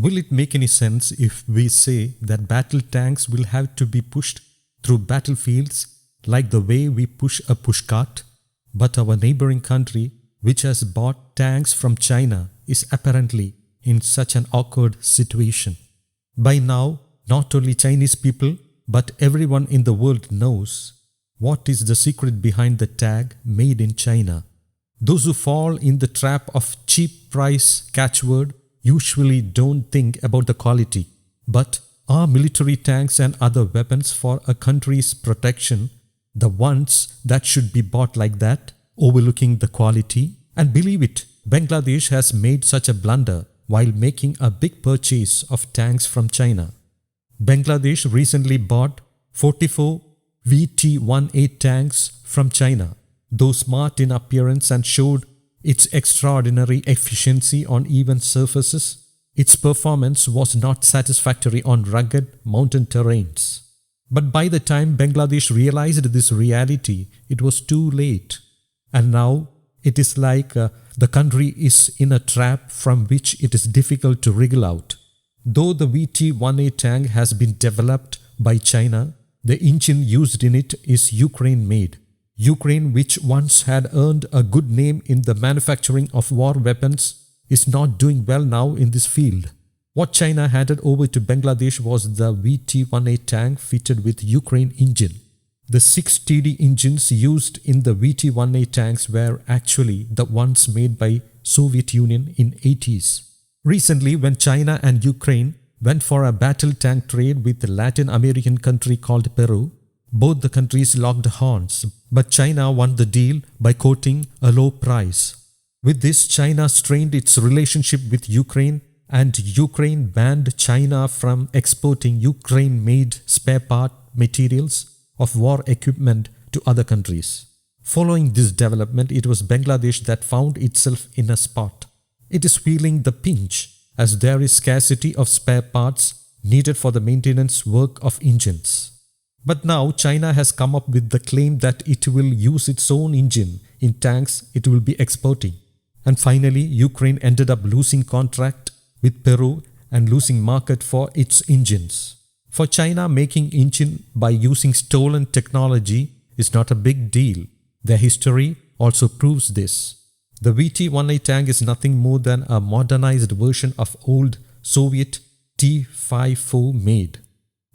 Will it make any sense if we say that battle tanks will have to be pushed through battlefields like the way we push a pushcart? But our neighboring country, which has bought tanks from China, is apparently in such an awkward situation. By now, not only Chinese people, but everyone in the world knows what is the secret behind the tag "Made in China." Those who fall in the trap of cheap price catchword usually don't think about the quality. But are military tanks and other weapons for a country's protection the ones that should be bought like that, overlooking the quality? And believe it, Bangladesh has made such a blunder while making a big purchase of tanks from China. Bangladesh recently bought 44 VT-18 tanks from China. Though smart in appearance and showed its extraordinary efficiency on even surfaces, its performance was not satisfactory on rugged mountain terrains. But by the time Bangladesh realized this reality, it was too late. And now it is like the country is in a trap from which it is difficult to wriggle out. Though the VT-18 tank has been developed by China, the engine used in it is Ukraine-made. Ukraine, which once had earned a good name in the manufacturing of war weapons, is not doing well now in this field. What China handed over to Bangladesh was the VT-18 tank fitted with Ukraine engine. The 6 TD engines used in the VT-18 tanks were actually the ones made by Soviet Union in 80s. Recently, when China and Ukraine went for a battle tank trade with a Latin American country called Peru, both the countries locked horns, but China won the deal by quoting a low price. With this, China strained its relationship with Ukraine, and Ukraine banned China from exporting Ukraine-made spare part materials of war equipment to other countries. Following this development, it was Bangladesh that found itself in a spot. It is feeling the pinch as there is scarcity of spare parts needed for the maintenance work of engines. But now China has come up with the claim that it will use its own engine in tanks it will be exporting. And finally, Ukraine ended up losing contract with Peru and losing market for its engines. For China, making engine by using stolen technology is not a big deal. Their history also proves this. The VT-18 tank is nothing more than a modernized version of old Soviet T-54 made.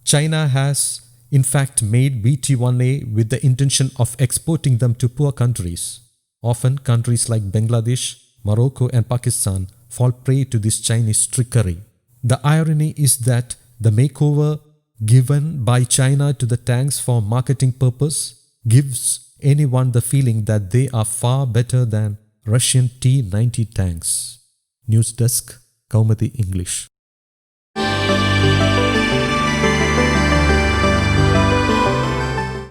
China has in fact made VT-18 with the intention of exporting them to poor countries. Often countries like Bangladesh, Morocco and Pakistan fall prey to this Chinese trickery. The irony is that the makeover given by China to the tanks for marketing purpose gives anyone the feeling that they are far better than Russian T-90 tanks. News Desk, Kaumudi English.